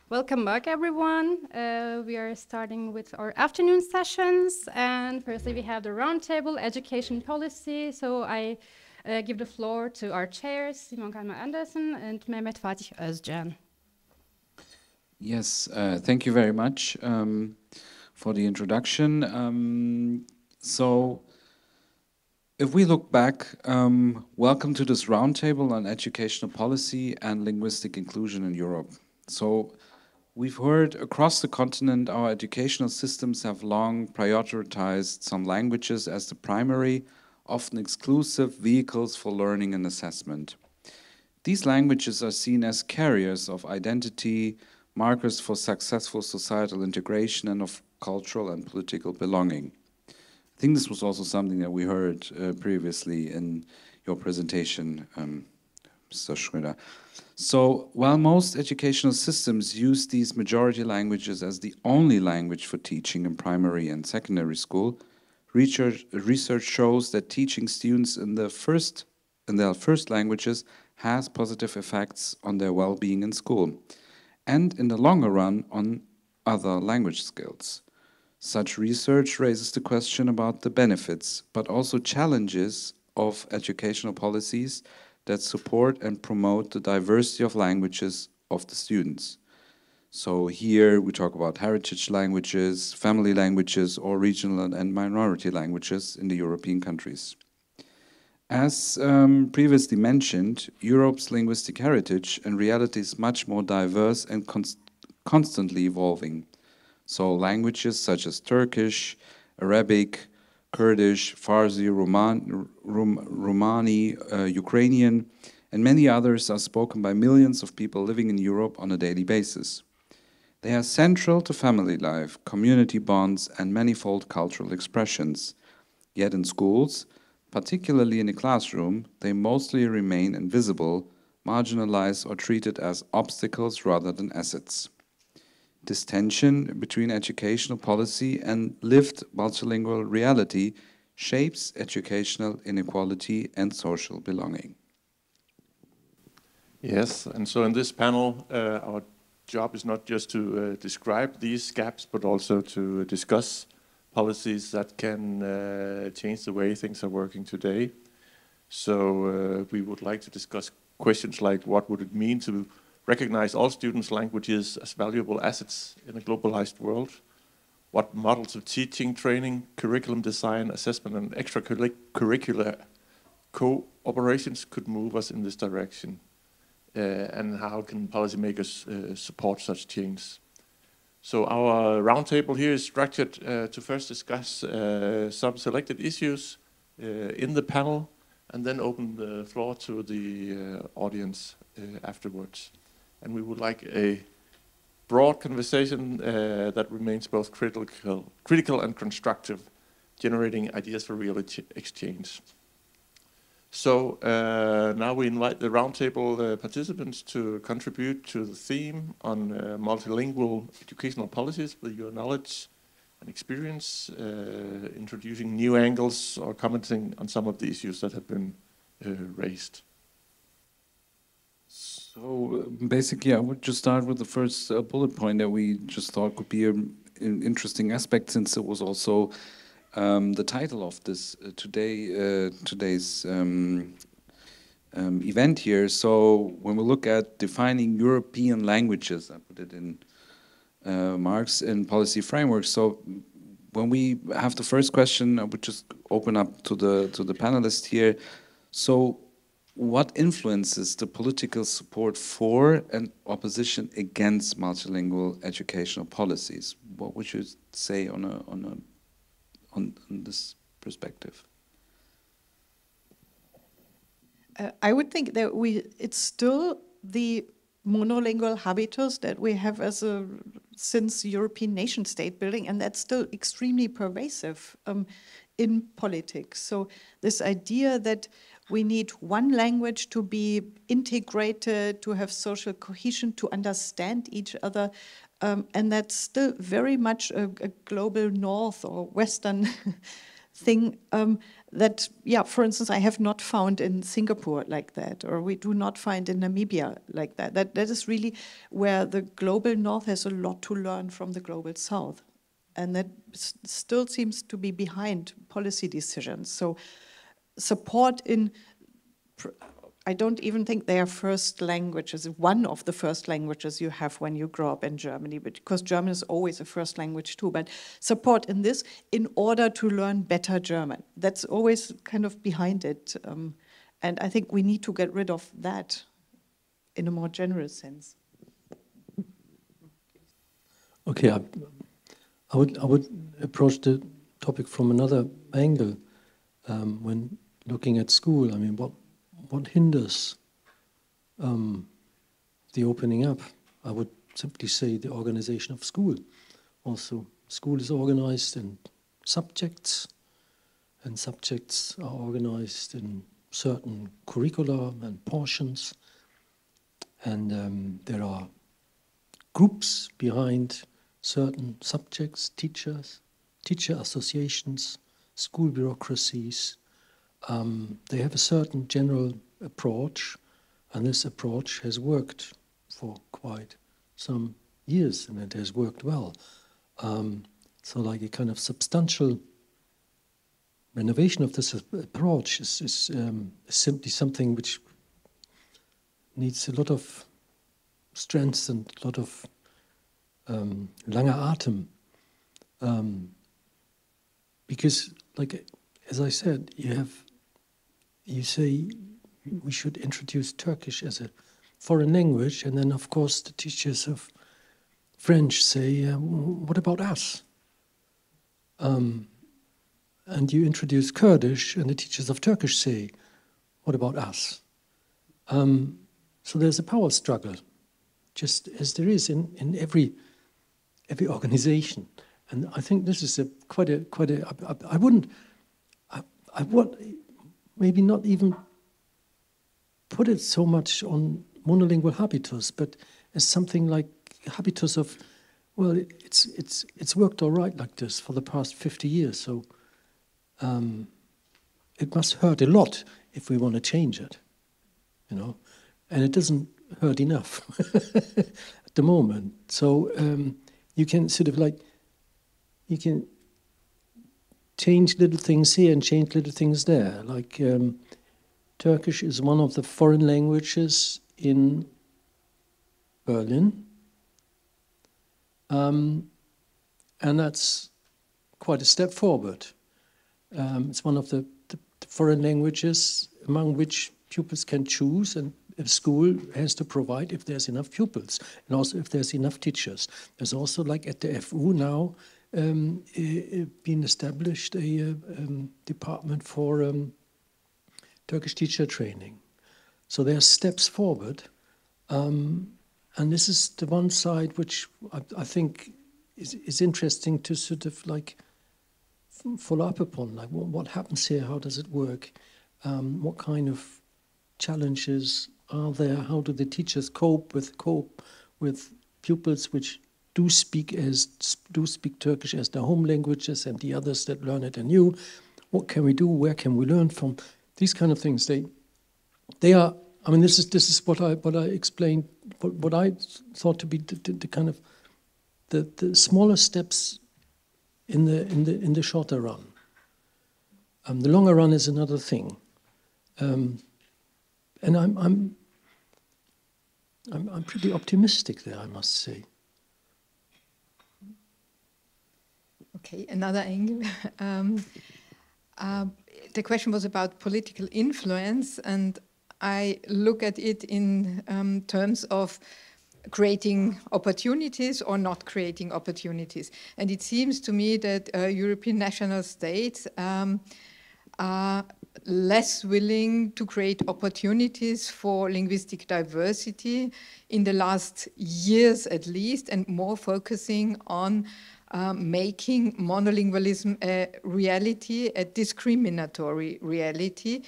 Welcome back, everyone. We are starting with our afternoon sessions, and firstly we have the roundtable education policy. So I give the floor to our chairs, Simon Calmar Andersen and Mehmet Fatih Özcan. Yes, thank you very much for the introduction. So if we look back, welcome to this roundtable on educational policy and linguistic inclusion in Europe. So we've heard across the continent our educational systems have long prioritized some languages as the primary, often exclusive vehicles for learning and assessment. These languages are seen as carriers of identity, markers for successful societal integration and of cultural and political belonging. I think this was also something that we heard previously in your presentation, Mr. Schröder. So while most educational systems use these majority languages as the only language for teaching in primary and secondary school, research shows that teaching students in their first languages has positive effects on their well-being in school, and in the longer run on other language skills. Such research raises the question about the benefits, but also challenges of educational policies that support and promote the diversity of languages of the students. So here we talk about heritage languages, family languages, or regional and minority languages in the European countries. As previously mentioned, Europe's linguistic heritage and reality is much more diverse and constantly evolving. So languages such as Turkish, Arabic, Kurdish, Farsi, Romani, Ukrainian, and many others are spoken by millions of people living in Europe on a daily basis. They are central to family life, community bonds, and manifold cultural expressions. Yet in schools, particularly in the classroom, they mostly remain invisible, marginalized, or treated as obstacles rather than assets. This tension between educational policy and lived multilingual reality shapes educational inequality and social belonging. Yes, and so in this panel, our job is not just to describe these gaps, but also to discuss policies that can change the way things are working today. So we would like to discuss questions like what would it mean to recognize all students' languages as valuable assets in a globalized world? What models of teaching, training, curriculum design, assessment, and extracurricular cooperations could move us in this direction? And how can policymakers support such change? So our roundtable here is structured to first discuss some selected issues in the panel, and then open the floor to the audience afterwards. And we would like a broad conversation that remains both critical and constructive, generating ideas for real exchange. So now we invite the roundtable participants to contribute to the theme on multilingual educational policies with your knowledge and experience, introducing new angles or commenting on some of the issues that have been raised. So basically, I would just start with the first bullet point that we just thought could be an interesting aspect, since it was also the title of this today's event here. So when we look at defining European languages, I put it in marks in policy frameworks. So when we have the first question, I would just open up to the panelists here. So what influences the political support for and opposition against multilingual educational policies? What would you say on this perspective? I would think that it's still the monolingual habitus that we have since European nation state building, and that's still extremely pervasive in politics. So this idea that we need one language to be integrated, to have social cohesion, to understand each other, and that's still very much a global north or Western thing. that, yeah, for instance, I have not found in Singapore like that, or we do not find in Namibia like that. That is really where the global North has a lot to learn from the global South. And that still seems to be behind policy decisions. So support in, I don't even think they are first languages, one of the first languages you have when you grow up in Germany, because German is always a first language too, but support in this in order to learn better German. That's always kind of behind it. And I think we need to get rid of that in a more general sense. Okay, I would approach the topic from another angle when looking at school. I mean, what hinders the opening up? I would simply say the organization of school. Also, school is organized in subjects, and subjects are organized in certain curricula and portions, and there are groups behind certain subjects, teachers, teacher associations, school bureaucracies. They have a certain general approach, and this approach has worked for quite some years, and it has worked well. So like a kind of substantial renovation of this approach is simply something which needs a lot of strength and a lot of langer Atem. Because, like, as I said, you say we should introduce Turkish as a foreign language, and then of course the teachers of French say, what about us? And you introduce Kurdish, and the teachers of Turkish say, what about us? So there's a power struggle, just as there is in every organization. And I think this is I would maybe not even put it so much on monolingual habitus, but as something like habitus of, well, it's worked all right like this for the past 50 years, so it must hurt a lot if we want to change it, you know, and it doesn't hurt enough at the moment. So you can sort of like, you can change little things here and change little things there. Like Turkish is one of the foreign languages in Berlin. And that's quite a step forward. It's one of the foreign languages among which pupils can choose, and a school has to provide if there's enough pupils, and also if there's enough teachers. There's also, like at the FU now, been established a department for Turkish teacher training. So there are steps forward, and this is the one side which I think is interesting to sort of like follow up upon. Like what happens here? How does it work? What kind of challenges are there? How do the teachers cope with pupils which do speak Turkish as their home languages, and the others that learn it anew? What can we do? Where can we learn from? These kind of things. They are. I mean, this is what I explained. What I thought to be the kind of the smaller steps in the shorter run. The longer run is another thing. And I'm pretty optimistic there, I must say. Okay, another angle. The question was about political influence, and I look at it in terms of creating opportunities or not creating opportunities. And it seems to me that European national states are less willing to create opportunities for linguistic diversity in the last years at least, and more focusing on making monolingualism a reality, a discriminatory reality.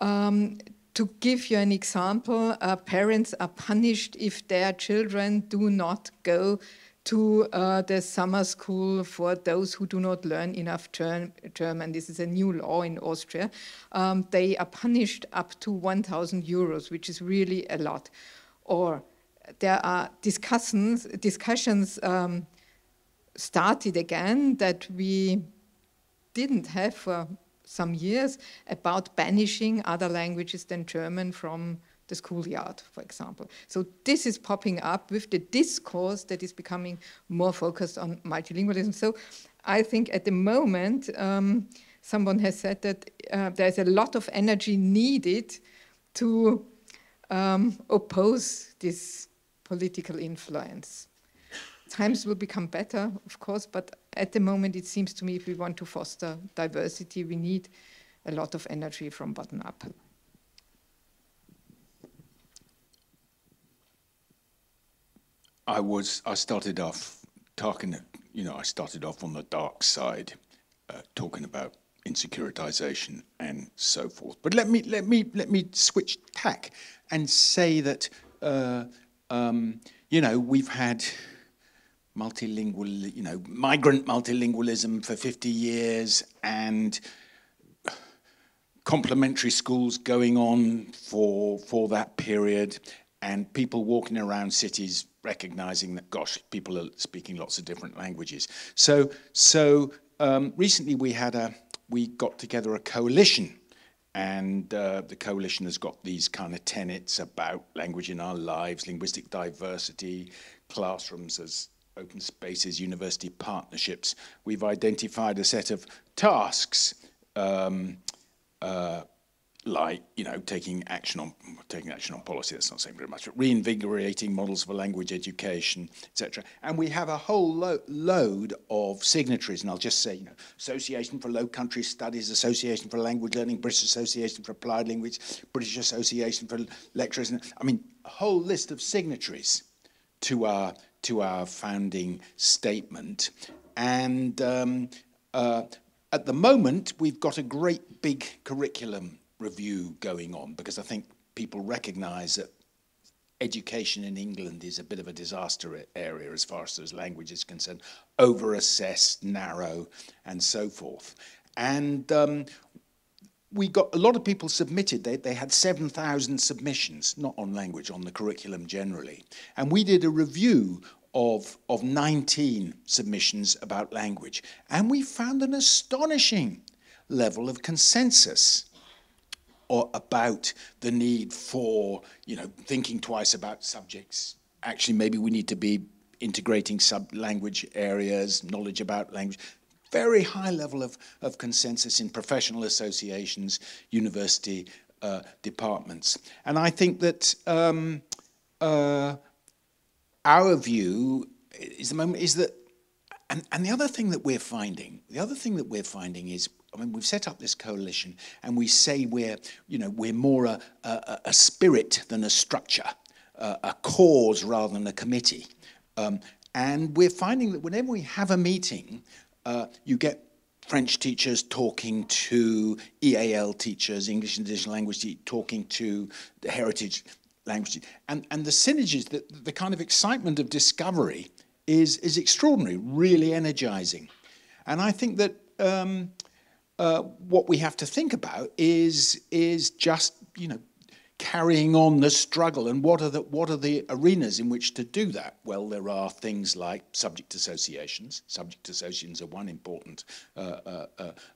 To give you an example, parents are punished if their children do not go to the summer school for those who do not learn enough German. This is a new law in Austria. They are punished up to 1,000 euros, which is really a lot. Or there are discussions started again that we didn't have for some years about banishing other languages than German from the schoolyard, for example. So this is popping up with the discourse that is becoming more focused on multilingualism. So I think at the moment, someone has said that there's a lot of energy needed to oppose this political influence. Times will become better, of course, but at the moment it seems to me if we want to foster diversity, we need a lot of energy from bottom up. I started off talking, I started off on the dark side, talking about insecuritization and so forth. But let me switch tack and say that we've had multilingual, migrant multilingualism for 50 years and complementary schools going on for that period, and people walking around cities recognizing that, gosh, people are speaking lots of different languages. So recently we got together a coalition, and the coalition has got these kind of tenets about language in our lives, linguistic diversity, classrooms as open spaces, university partnerships. We've identified a set of tasks, like taking action on policy. That's not saying very much, but reinvigorating models for language education, etc. And we have a whole load of signatories, and I'll just say, Association for Low Country Studies, Association for Language Learning, British Association for Applied Language, British Association for Lecturers, a whole list of signatories to our founding statement. And at the moment, we've got a great big curriculum review going on, because I think people recognise that education in England is a bit of a disaster area as far as those languages concerned, over-assessed, narrow, and so forth. And we got a lot of people submitted. They had 7,000 submissions, not on language, on the curriculum generally. And we did a review of 19 submissions about language. And we found an astonishing level of consensus or about the need for, thinking twice about subjects. Actually, maybe we need to be integrating sub-language areas, knowledge about language. Very high level of consensus in professional associations, university departments. And I think that our view is that, and the other thing that we're finding is, we've set up this coalition, and we say we're more a spirit than a structure, a cause rather than a committee. And we're finding that whenever we have a meeting, you get French teachers talking to EAL teachers, English and Additional Language, talking to the heritage language, and the synergies, the kind of excitement of discovery is extraordinary, really energizing. And I think that what we have to think about is just carrying on the struggle, and what are the arenas in which to do that? Well, there are things like subject associations. Subject associations are one important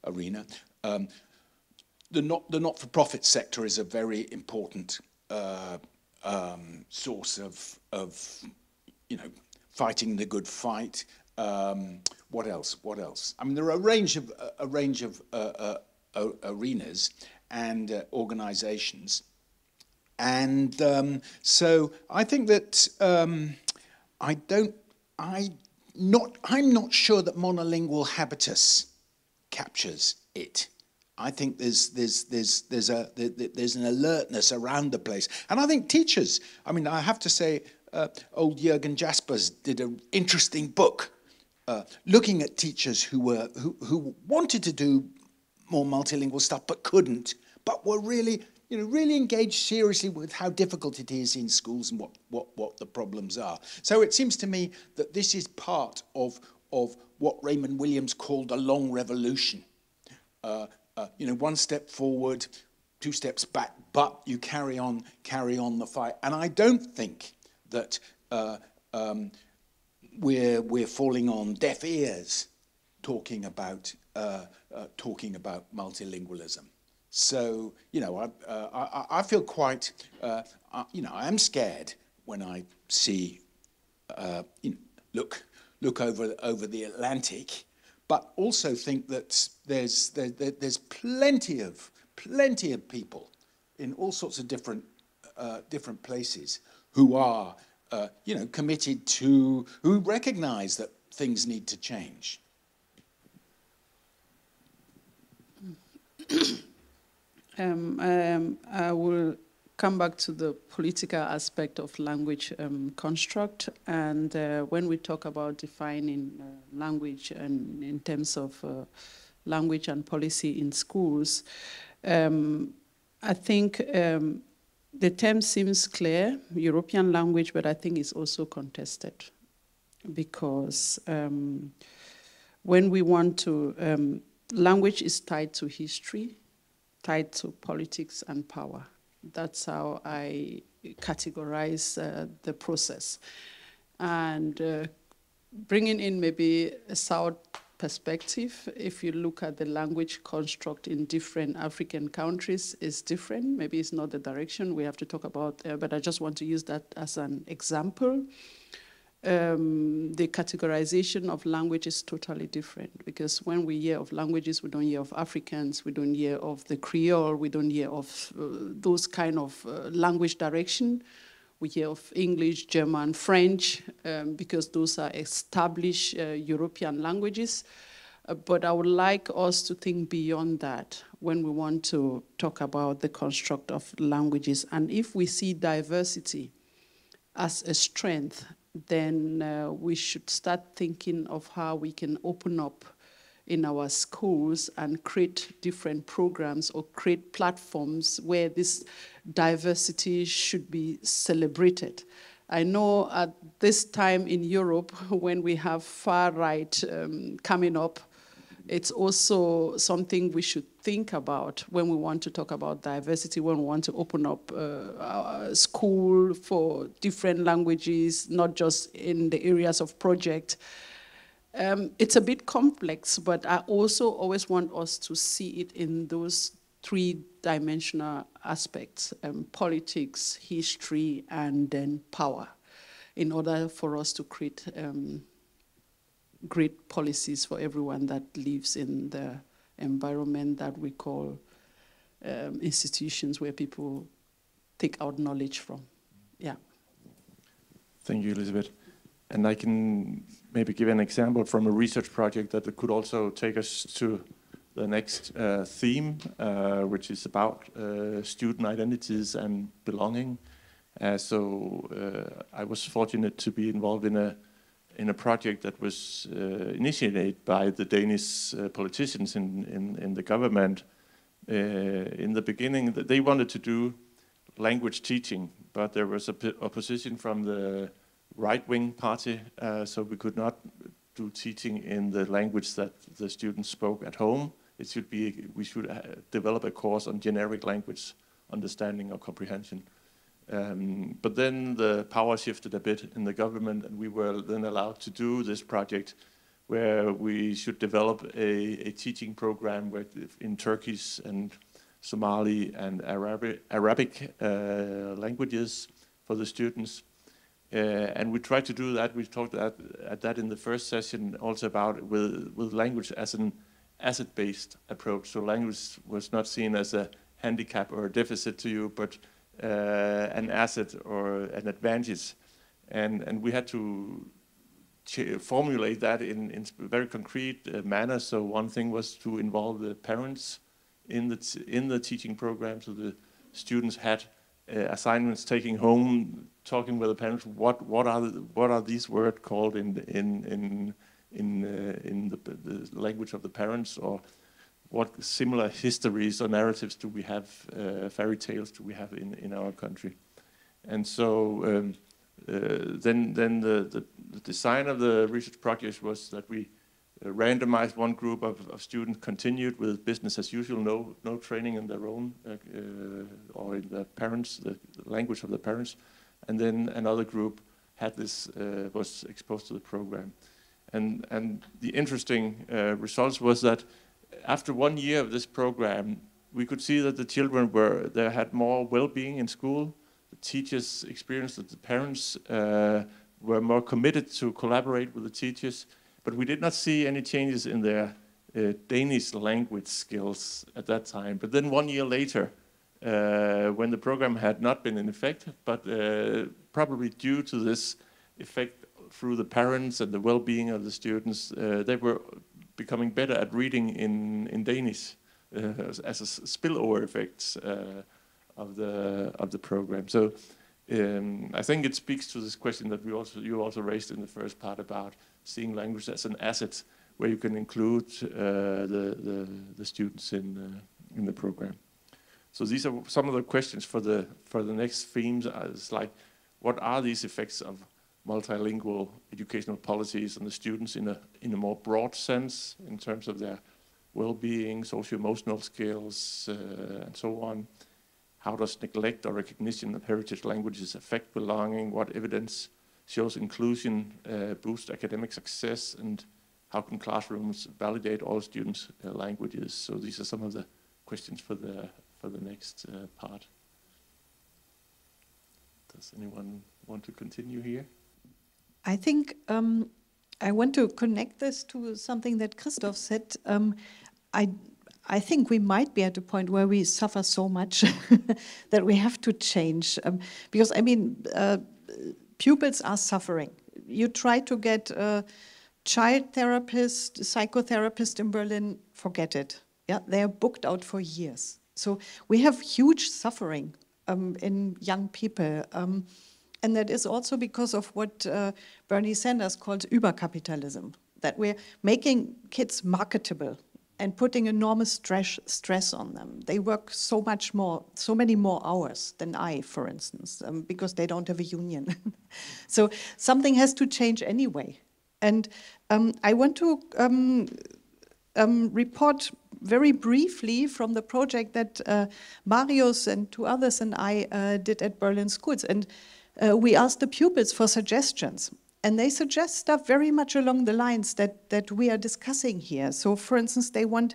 arena. The not-for-profit sector is a very important source of fighting the good fight. What else? There are a range of arenas and organizations. And so I think that I'm not sure that monolingual habitus captures it. I think there's an alertness around the place, and I think teachers. I have to say, old Jürgen Jaspers did an interesting book looking at teachers who wanted to do more multilingual stuff but couldn't, but were really really engage seriously with how difficult it is in schools and what the problems are. So it seems to me that this is part of what Raymond Williams called a long revolution. One step forward, 2 steps back, but you carry on the fight. And I don't think that we're falling on deaf ears talking about multilingualism. So I feel quite I am scared when I see look over the Atlantic, but also think that there's plenty of people in all sorts of different places who are committed to, who recognise that things need to change. I will come back to the political aspect of language construct, and when we talk about defining language and in terms of language and policy in schools, I think the term seems clear, European language, but I think it's also contested, because when we want to, language is tied to history, tied to politics and power. That's how I categorize the process. And bringing in maybe a South perspective, if you look at the language construct in different African countries, is different. Maybe it's not the direction we have to talk about, but I just want to use that as an example. The categorization of language is totally different, because when we hear of languages, we don't hear of Africans, we don't hear of the Creole, we don't hear of those kind of language direction. We hear of English, German, French, because those are established European languages. But I would like us to think beyond that when we want to talk about the construct of languages. And if we see diversity as a strength, then we should start thinking of how we can open up in our schools and create different programs or create platforms where this diversity should be celebrated. I know at this time in Europe, when we have far right coming up, it's also something we should think about when we want to talk about diversity, when we want to open up a school for different languages, not just in the areas of project. It's a bit complex, but I also always want us to see it in those three-dimensional aspects, politics, history, and then power, in order for us to create great policies for everyone that lives in the environment that we call institutions where people take out knowledge from. Yeah. Thank you, Elizabeth. And I can maybe give an example from a research project that could also take us to the next theme, which is about student identities and belonging. So I was fortunate to be involved in a project that was initiated by the Danish politicians in the government. In the beginning, they wanted to do language teaching, but there was opposition from the right-wing party, so we could not do teaching in the language that the students spoke at home. It should be, we should develop a course on generic language understanding or comprehension. But then the power shifted a bit in the government, and we were then allowed to do this project where we should develop a teaching program in Turkish and Somali and Arabic languages for the students. And we tried to do that. We talked at that in the first session also about with language as an asset-based approach. So language was not seen as a handicap or a deficit to you, but an asset or an advantage. And we had to formulate that in very concrete manner. So one thing was to involve the parents in the teaching program. So the students had assignments taking home, talking with the parents. What are these words called in the language of the parents? Or what similar histories or narratives do we have, fairy tales do we have in our country. And so then the design of the research project was that we randomized one group of students, continued with business as usual, no training in their own or in the parents, the language of the parents, and then another group had this was exposed to the program, and the interesting results was that after 1 year of this program, we could see that the children they had more well-being in school. The teachers experienced that the parents were more committed to collaborate with the teachers. But we did not see any changes in their Danish language skills at that time. But then 1 year later, when the program had not been in effect, but probably due to this effect through the parents and the well-being of the students, they were becoming better at reading in Danish as a spillover effect of the program. So I think it speaks to this question that you also raised in the first part about seeing language as an asset where you can include the students in the program. So these are some of the questions for the next themes. It's like, what are these effects of multilingual educational policies on the students in a more broad sense in terms of their well-being, socio-emotional skills, and so on? How does neglect or recognition of heritage languages affect belonging? What evidence shows inclusion boosts academic success? And how can classrooms validate all students' languages? So these are some of the questions for the next part. Does anyone want to continue here? I think I want to connect this to something that Christoph said. I think we might be at a point where we suffer so much that we have to change. Because, I mean, pupils are suffering. You try to get a child therapist, psychotherapist in Berlin, forget it. Yeah, they are booked out for years. So we have huge suffering in young people. And that is also because of what Bernie Sanders called Überkapitalism, that we're making kids marketable and putting enormous stress on them. They work so many more hours than I, for instance, because they don't have a union. So something has to change anyway. And I want to report very briefly from the project that Marius and 2 others and I did at Berlin schools. And we asked the pupils for suggestions. And they suggest stuff very much along the lines that we are discussing here. So, for instance, they want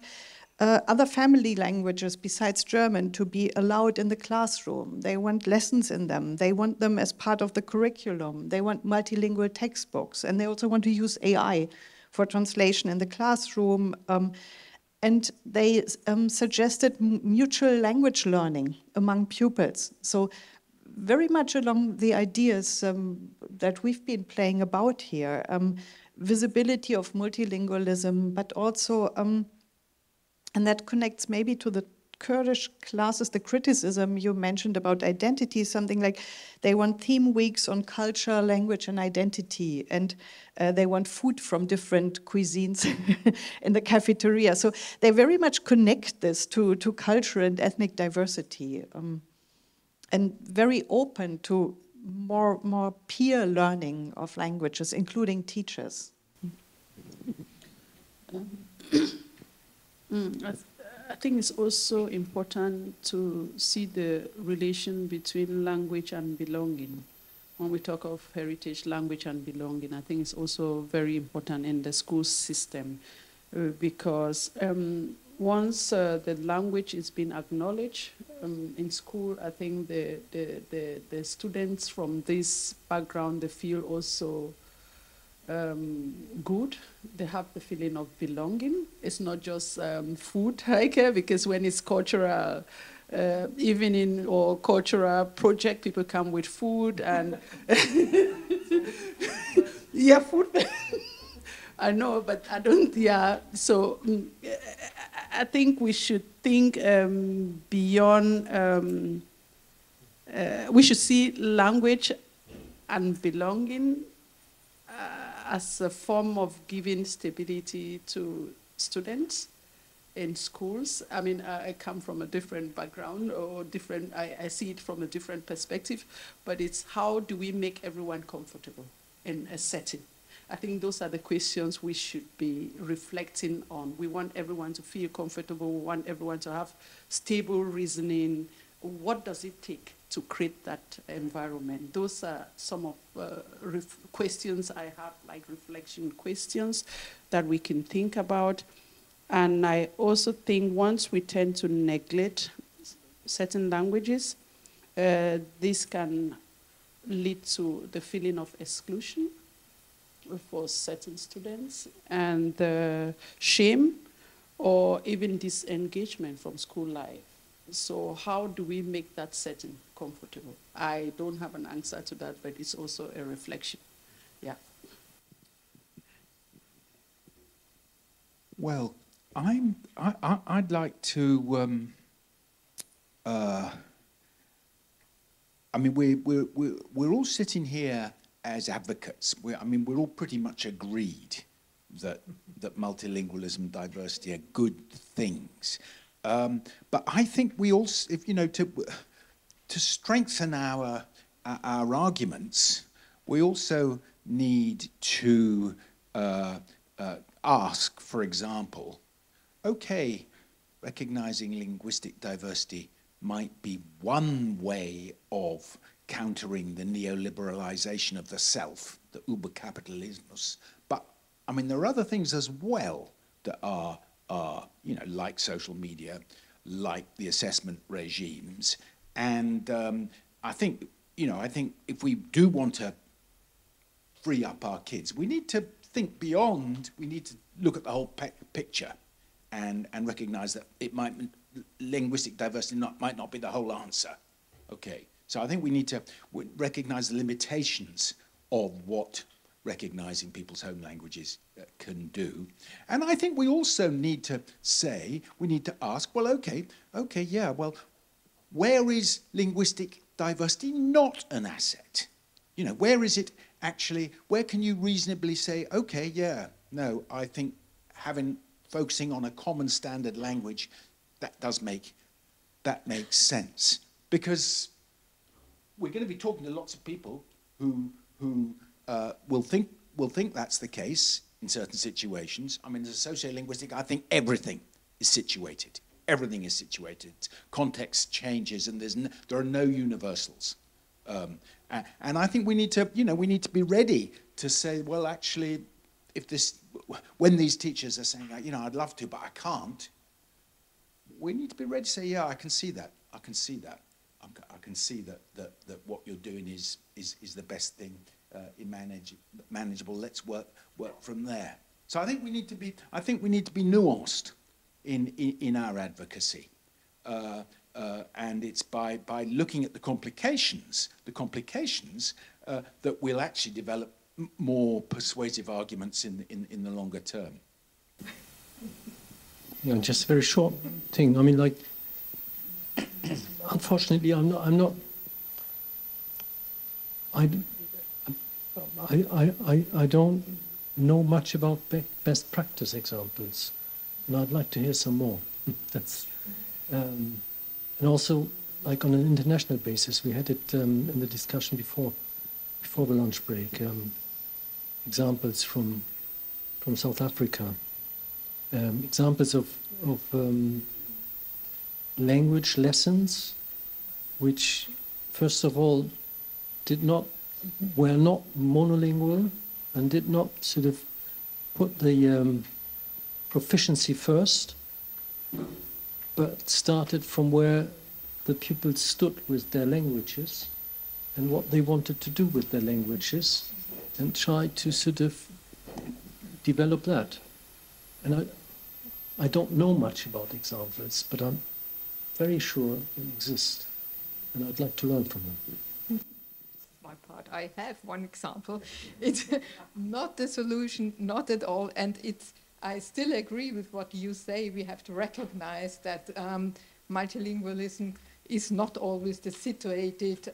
other family languages besides German to be allowed in the classroom. They want lessons in them. They want them as part of the curriculum. They want multilingual textbooks. And they also want to use AI for translation in the classroom. And they suggested mutual language learning among pupils. So very much along the ideas that we've been playing about here, visibility of multilingualism, but also, and that connects maybe to the Kurdish classes, the criticism you mentioned about identity, something like they want theme weeks on culture, language, and identity, and they want food from different cuisines in the cafeteria. So they very much connect this to culture and ethnic diversity. And very open to more peer learning of languages, including teachers. I think it's also important to see the relation between language and belonging. When we talk of heritage, language and belonging, I think it's also very important in the school system because once the language is being acknowledged in school, I think the students from this background, they feel also good. They have the feeling of belonging. It's not just food, because when it's cultural evening or cultural project, people come with food and yeah, food. I know, but I don't, yeah. So I think we should think beyond, we should see language and belonging as a form of giving stability to students in schools. I mean, I come from a different background or different, I see it from a different perspective, but it's how do we make everyone comfortable in a setting? I think those are the questions we should be reflecting on. We want everyone to feel comfortable. We want everyone to have stable reasoning. What does it take to create that environment? Those are some of questions I have, like reflection questions that we can think about. And I also think once we tend to neglect certain languages, this can lead to the feeling of exclusion for certain students and shame or even disengagement from school life. So how do we make that setting comfortable? I don't have an answer to that, but it's also a reflection. Yeah. Well, I'd like to. I mean, we're all sitting here as advocates. We're all pretty much agreed that multilingualism, diversity are good things. But I think we also, if you know, to strengthen our arguments, we also need to ask, for example, okay, recognizing linguistic diversity might be one way of countering the neoliberalization of the self, the Uberkapitalismus. But I mean, there are other things as well that are you know, like social media, like the assessment regimes, and I think if we do want to free up our kids, we need to think beyond. We need to look at the whole picture, and recognize that linguistic diversity might not be the whole answer. Okay, so I think we need to recognize the limitations of what recognizing people's home languages can do. And I think we also need to ask, well, okay, yeah, well, where is linguistic diversity not an asset? You know, where is it actually, where can you reasonably say, okay, yeah, no, I think focusing on a common standard language, that makes sense. Because we're going to be talking to lots of people who will think that's the case in certain situations. I mean, as a sociolinguistic, I think everything is situated. Everything is situated. Context changes, and there are no universals. And I think we need to be ready to say, well, actually, when these teachers are saying, I'd love to, but I can't, we need to be ready to say, yeah, I can see that. I can see that. I can see that what you're doing is the best thing, manageable. Let's work from there. So I think we need to be nuanced in our advocacy, and it's by looking at the complications that we'll actually develop more persuasive arguments in the longer term. Yeah, just a very short thing. I mean, like, unfortunately, I don't know much about best practice examples, and I'd like to hear some more. That's and also, like, on an international basis, we had it in the discussion before the lunch break. Examples from South Africa. Examples of language lessons, which, first of all, were not monolingual and did not sort of put the proficiency first, but started from where the pupils stood with their languages and what they wanted to do with their languages, and tried to sort of develop that. And I don't know much about examples, but I'm very sure they exist, and I'd like to learn from them. My part, I have one example. It's not the solution, not at all, and I still agree with what you say. We have to recognize that multilingualism is not always the situated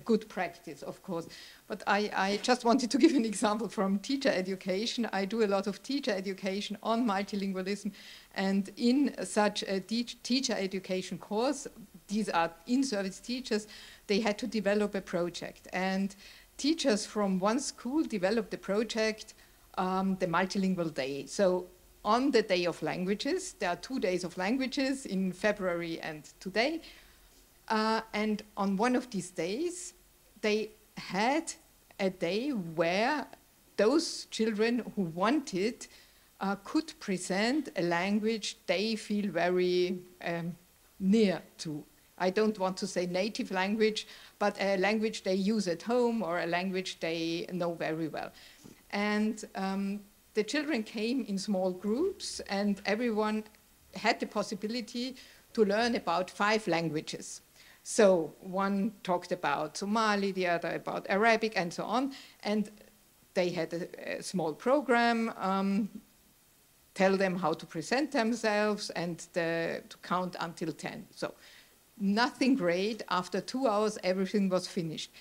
good practice, of course. But I just wanted to give an example from teacher education. I do a lot of teacher education on multilingualism, and in such a teacher education course, these are in-service teachers, they had to develop a project. And teachers from one school developed the project, the Multilingual Day. So on the Day of Languages, there are 2 days of languages in February and today. And on one of these days, they had a day where those children who wanted could present a language they feel very near to. I don't want to say native language, but a language they use at home or a language they know very well. And the children came in small groups, and everyone had the possibility to learn about 5 languages. So one talked about Somali, the other about Arabic, and so on. And they had a small program, tell them how to present themselves and to count until 10. So nothing great. After 2 hours, everything was finished.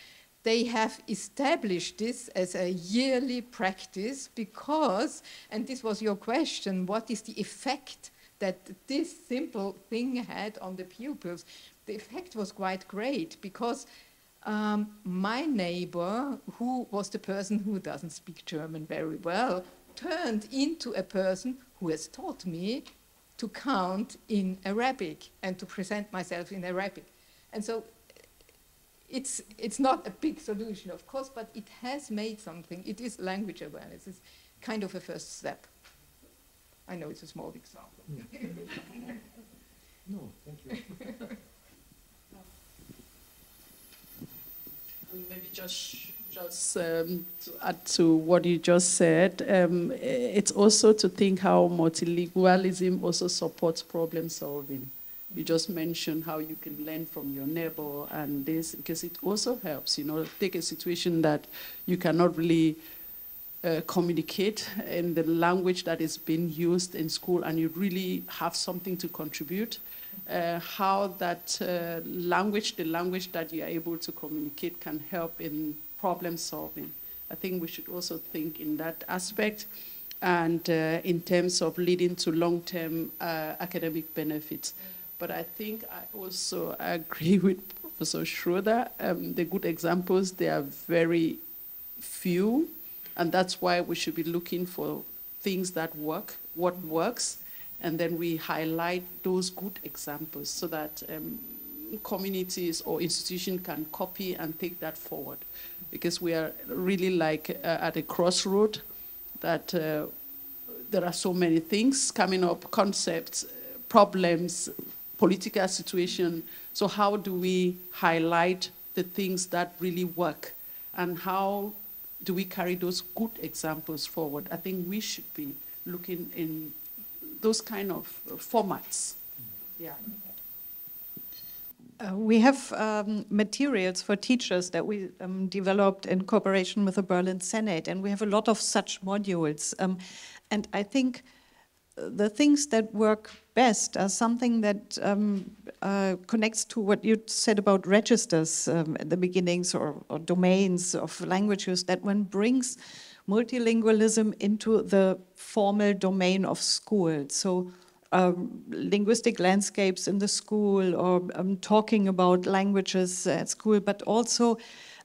They have established this as a yearly practice because, and this was your question, what is the effect that this simple thing had on the pupils? The effect was quite great because my neighbor, who was the person who doesn't speak German very well, turned into a person who has taught me to count in Arabic and to present myself in Arabic. And so it's not a big solution, of course, but it has made something. It is language awareness. It's kind of a first step. I know it's a small example. No, thank you. Maybe just to add to what you just said, it's also to think how multilingualism also supports problem solving. You just mentioned how you can learn from your neighbor and this, because it also helps, you know, take a situation that you cannot really communicate in the language that is being used in school and you really have something to contribute. How that language, the language that you are able to communicate can help in problem solving. I think we should also think in that aspect and in terms of leading to long-term academic benefits. But I think I also agree with Professor Schroeder. The good examples, they are very few, and that's why we should be looking for things that work, what works, and then we highlight those good examples so that communities or institutions can copy and take that forward. Because we are really like at a crossroad that there are so many things coming up, concepts, problems, political situation. So how do we highlight the things that really work? And how do we carry those good examples forward? I think we should be looking in those kind of formats. Yeah. We have materials for teachers that we developed in cooperation with the Berlin Senate, and we have a lot of such modules. And I think the things that work best are something that connects to what you said about registers at the beginnings or domains of language use, that one brings multilingualism into the formal domain of school. So linguistic landscapes in the school, or talking about languages at school, but also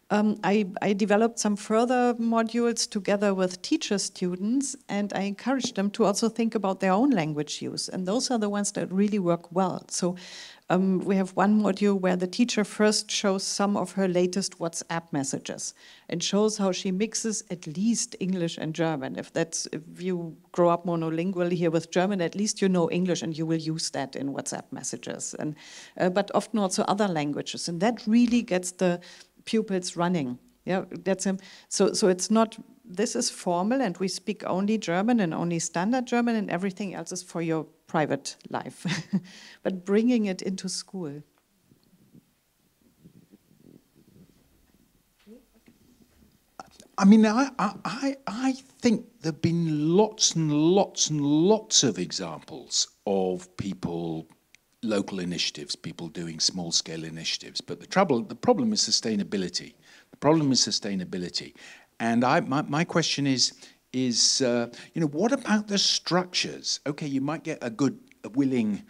I developed some further modules together with teacher students, and I encouraged them to also think about their own language use, and those are the ones that really work well. So we have one module where the teacher first shows some of her latest WhatsApp messages and shows how she mixes at least English and German. If you grow up monolingually here with German, at least you know English and you will use that in WhatsApp messages, and but often also other languages, and that really gets the pupils running. Yeah, so it's not, this is formal and we speak only German and only standard German, and everything else is for your private life. But bringing it into school. I mean, I think there have been lots and lots and lots of examples of people local initiatives, people doing small-scale initiatives. But the problem is sustainability. The problem is sustainability. And my question is, what about the structures? Okay, you might get a good, willing,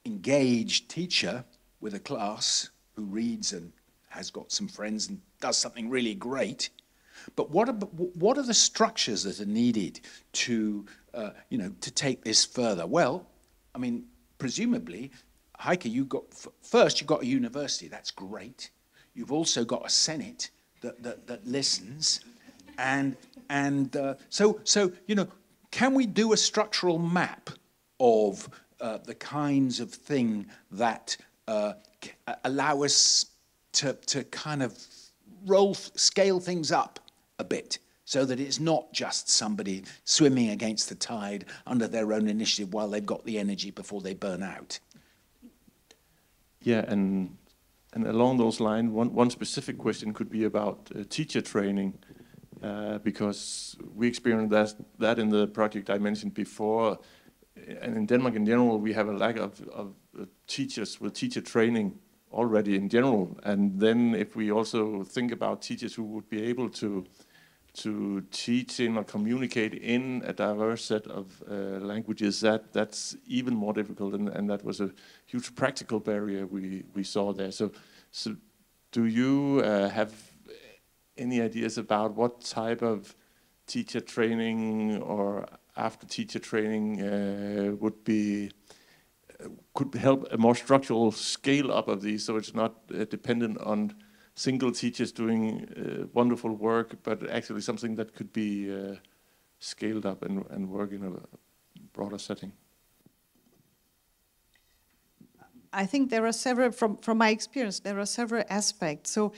engaged teacher with a class who reads and has got some friends and does something really great. But what are the structures that are needed to, to take this further? Well, I mean, presumably, Heike, you've got a university. That's great. You've also got a Senate that listens, so can we do a structural map of the kinds of thing that allow us to kind of scale things up a bit, so that it's not just somebody swimming against the tide under their own initiative while they've got the energy before they burn out? Yeah, and along those lines, one specific question could be about teacher training, because we experienced that in the project I mentioned before, and in Denmark in general, we have a lack of teachers with teacher training already in general. And then if we also think about teachers who would be able to teach in or communicate in a diverse set of languages, that's even more difficult, and that was a huge practical barrier we saw there. So do you have any ideas about what type of teacher training or after teacher training could help a more structural scale up of these, so it's not dependent on single teachers doing wonderful work, but actually something that could be scaled up and work in a broader setting? I think there are several, from my experience, there are several aspects. So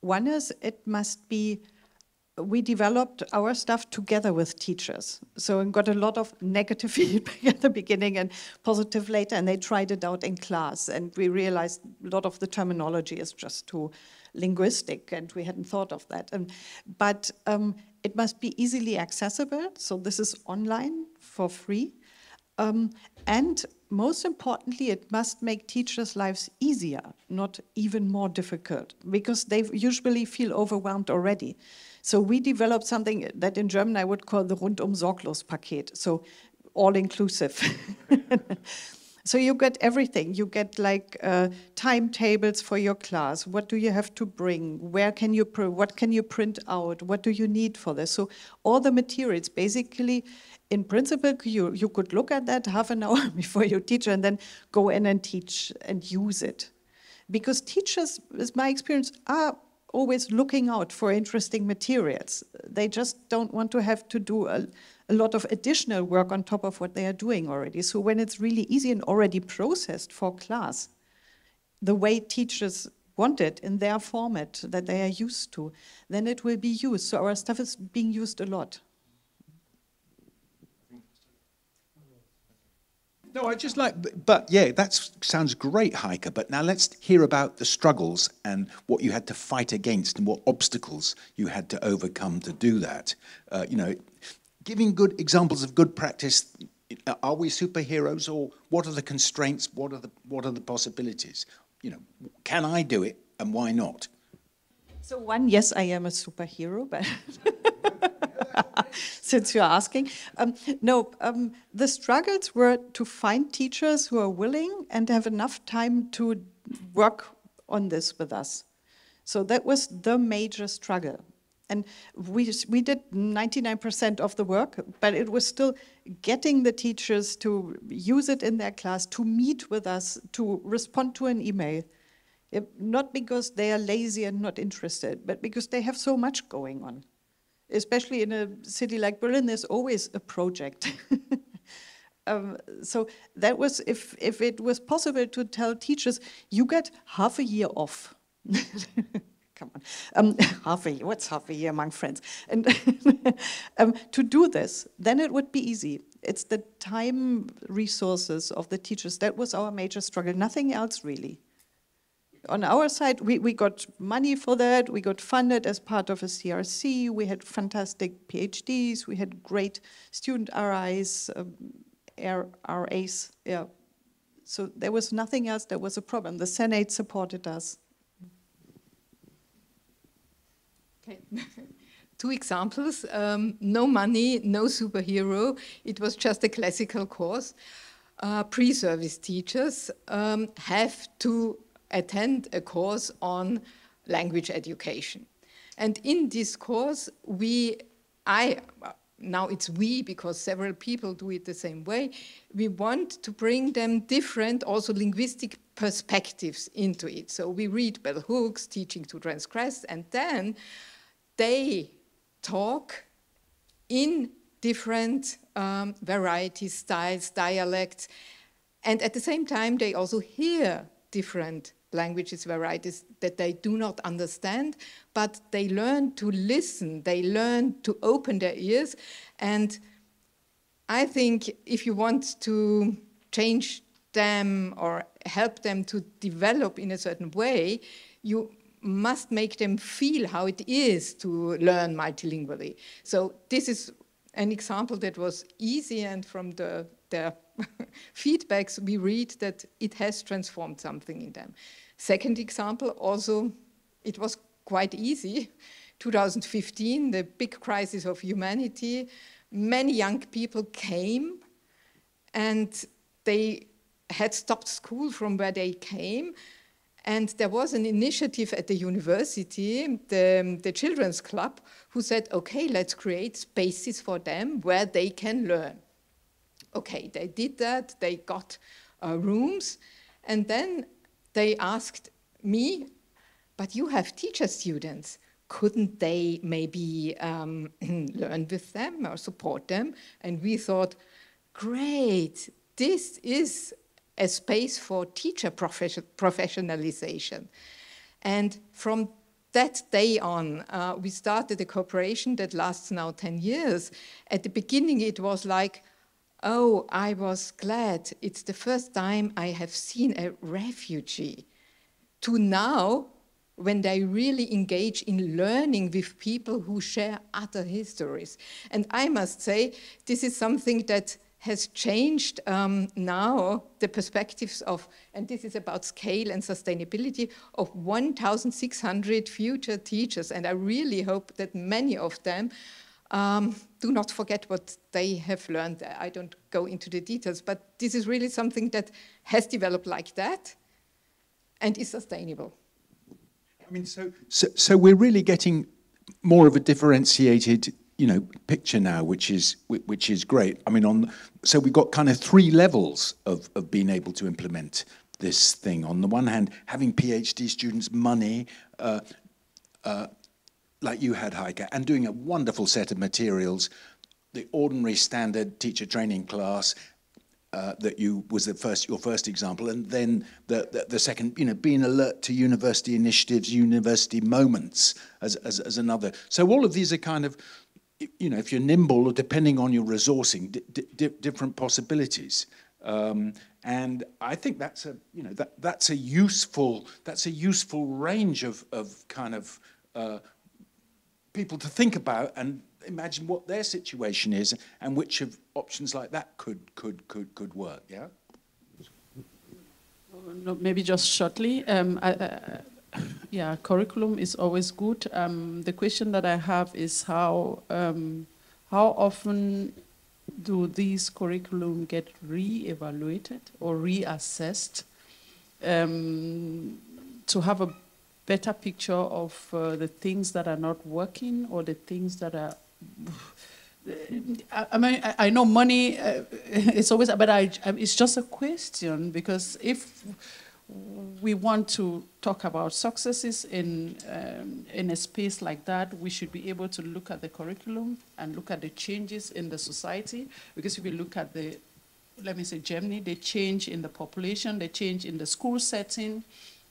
one is, it must be, we developed our stuff together with teachers. So we got a lot of negative feedback at the beginning and positive later, and they tried it out in class. And we realized a lot of the terminology is just too linguistic, and we hadn't thought of that. But it must be easily accessible. So this is online for free. And most importantly, it must make teachers' lives easier, not even more difficult, because they usually feel overwhelmed already. So we developed something that in German I would call the Rundum-Sorglos-Paket, so all-inclusive. So you get everything. You get like timetables for your class. What do you have to bring? What can you print out? What do you need for this? So all the materials, basically, in principle, you could look at that half an hour before you teach and then go in and teach and use it. Because teachers, is my experience, are always looking out for interesting materials. They just don't want to have to do a lot of additional work on top of what they are doing already. So when it's really easy and already processed for class, the way teachers want it in their format that they are used to, then it will be used. So our stuff is being used a lot. No, I just but yeah, that sounds great, Heike, but now let's hear about the struggles and what you had to fight against and what obstacles you had to overcome to do that. Giving good examples of good practice, are we superheroes, or what are the constraints, what are the possibilities? Can I do it, and why not? So one, yes, I am a superhero, but since you're asking. The struggles were to find teachers who are willing and have enough time to work on this with us. So that was the major struggle. And we did 99% of the work, but it was still getting the teachers to use it in their class, to meet with us, to respond to an email. Not because they are lazy and not interested, but because they have so much going on. Especially in a city like Berlin, there's always a project. So that was, if it was possible to tell teachers, you get half a year off. Come on, half a year, what's half a year among friends? And to do this, then it would be easy. It's the time resources of the teachers. That was our major struggle, nothing else really. On our side, we got money for that. We got funded as part of a CRC. We had fantastic PhDs. We had great student RIs, RAs. Yeah. So there was nothing else that was a problem. The Senate supported us. Okay. 2 examples, no money, no superhero. It was just a classical course. Pre-service teachers have to attend a course on language education. And in this course, now it's we, because several people do it the same way, we want to bring them different, also linguistic perspectives into it. So we read bell hooks, Teaching to Transgress, and then they talk in different varieties, styles, dialects, and at the same time they also hear different languages, varieties that they do not understand, but they learn to listen, they learn to open their ears. And I think if you want to change them or help them to develop in a certain way, you must make them feel how it is to learn multilingually. So this is an example that was easy, and from the feedbacks we read that it has transformed something in them. Second example, also, it was quite easy. 2015, the big crisis of humanity, many young people came and they had stopped school from where they came. And there was an initiative at the university, the Children's Club, who said, okay, let's create spaces for them where they can learn. Okay, they did that, they got rooms, and then they asked me, but you have teacher students, couldn't they maybe learn with them or support them? And we thought, great, this is a space for teacher professionalization. And from that day on, we started a cooperation that lasts now 10 years. At the beginning, it was like, oh, I was glad. It's the first time I have seen a refugee. To now, when they really engage in learning with people who share other histories. And I must say, this is something that has changed now the perspectives of, and this is about scale and sustainability, of 1,600 future teachers. And I really hope that many of them do not forget what they have learned. I don't go into the details, but this is really something that has developed like that and is sustainable. I mean, so we're really getting more of a differentiated, picture now, which is great. I mean, so we've got kind of 3 levels of being able to implement this thing. On the one hand, having PhD students money, like you had, Heike, and doing a wonderful set of materials, the ordinary standard teacher training class that was your first example, and then the second, being alert to university initiatives, university moments as another. So all of these are kind of, if you're nimble, or depending on your resourcing, different possibilities. And I think that's a useful range of kind of people to think about and imagine what their situation is and which of options like that could work. Yeah. No, maybe just shortly. Yeah, curriculum is always good. The question that I have is how often do these curriculum get re-evaluated or reassessed to have a better picture of the things that are not working or the things that are. I mean, I know money. It's always, but it's just a question, because if we want to talk about successes in a space like that, we should be able to look at the curriculum and look at the changes in the society. Because if we look at let me say Germany, the change in the population, the change in the school setting,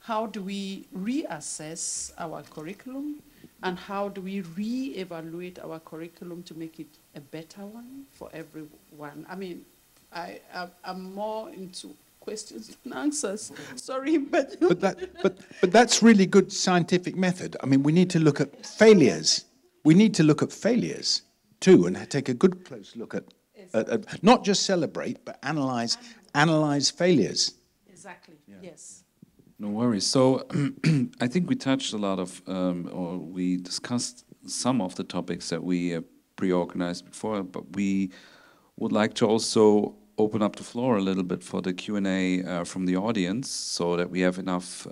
how do we reassess our curriculum, and how do we re-evaluate our curriculum to make it a better one for everyone? I mean, I'm more into questions and answers. Sorry, but that's really good scientific method. I mean, we need to look at failures. We need to look at failures too, and take a good close look at not just celebrate, but analyze failures. Yes. No worries. So I think we touched a lot of, or we discussed some of the topics that we pre-organized before, but we would like to also open up the floor a little bit for the Q&A from the audience, so that we have enough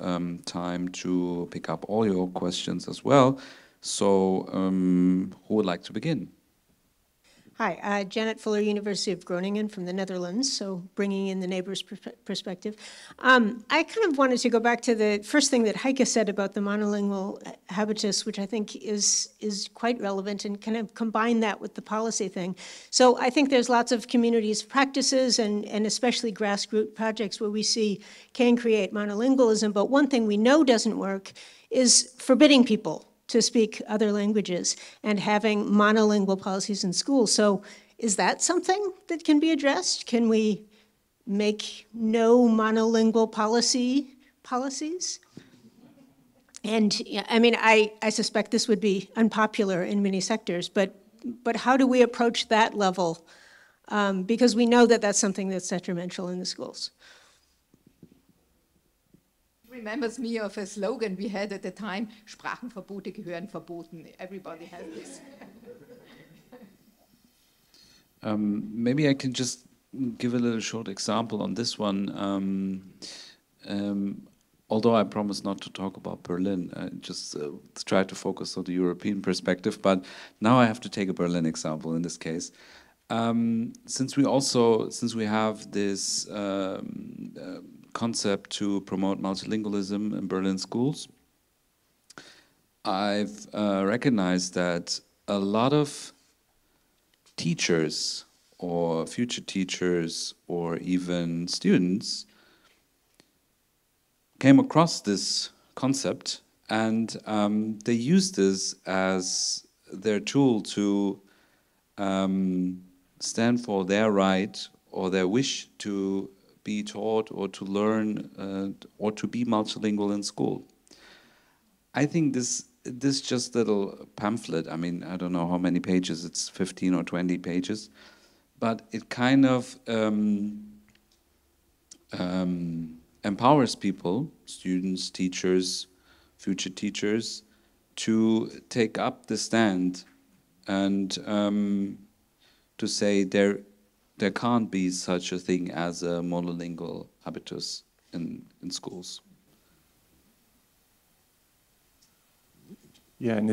time to pick up all your questions as well. So who would like to begin? Hi, Janet Fuller, University of Groningen from the Netherlands, so bringing in the neighbor's perspective. I kind of wanted to go back to the first thing that Heike said about the monolingual habitus, which I think is quite relevant, and kind of combine that with the policy thing. So I think there's lots of communities practices and especially grassroots projects where we see can create monolingualism, but one thing we know doesn't work is forbidding people to speak other languages and having monolingual policies in schools. So is that something that can be addressed? Can we make no monolingual policies? And yeah, I mean, I suspect this would be unpopular in many sectors, but how do we approach that level? Because we know that that's something that's detrimental in the schools. Reminds me of a slogan we had at the time: Sprachenverbote gehören verboten. Everybody has this. Maybe I can just give a little short example on this one. Although I promise not to talk about Berlin, I just try to focus on the European perspective. But now I have to take a Berlin example in this case. Since we have this concept to promote multilingualism in Berlin schools, I've recognized that a lot of teachers or future teachers or even students came across this concept, and they used this as their tool to stand for their right or their wish to be taught or to learn or to be multilingual in school. I think this just little pamphlet, I mean, I don't know how many pages, it's 15 or 20 pages, but it kind of empowers people, students, teachers, future teachers, to take up the stand and to say there can't be such a thing as a monolingual habitus in schools. Yeah, and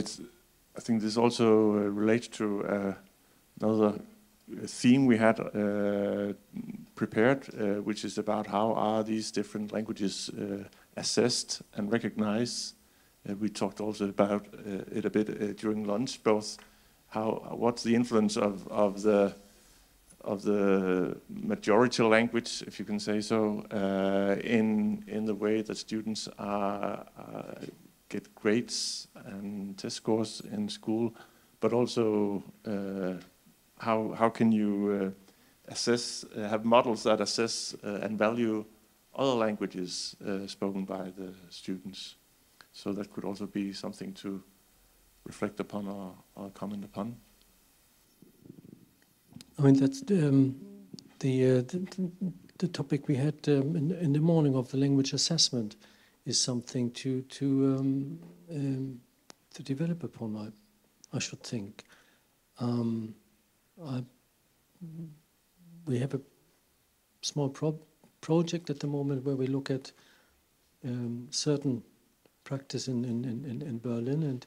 I think this also relates to another theme we had prepared, which is about how are these different languages assessed and recognized. We talked also about it a bit during lunch, both what's the influence of the majority language, if you can say so, in the way that students get grades and test scores in school, but also how can you assess, have models that assess and value other languages spoken by the students. So that could also be something to reflect upon or comment upon. I mean, that's the topic we had in the morning of the language assessment is something to develop upon. I should think. We have a small project at the moment where we look at certain practice in Berlin, and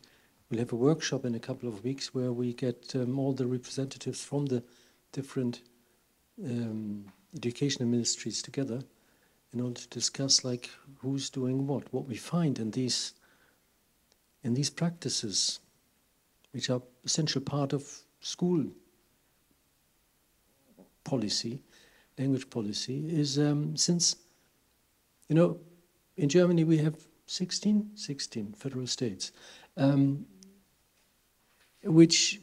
we'll have a workshop in a couple of weeks where we get all the representatives from the different educational ministries together in order to discuss like who's doing what we find in these practices, which are essential part of school policy, language policy, is since, in Germany we have 16 federal states, which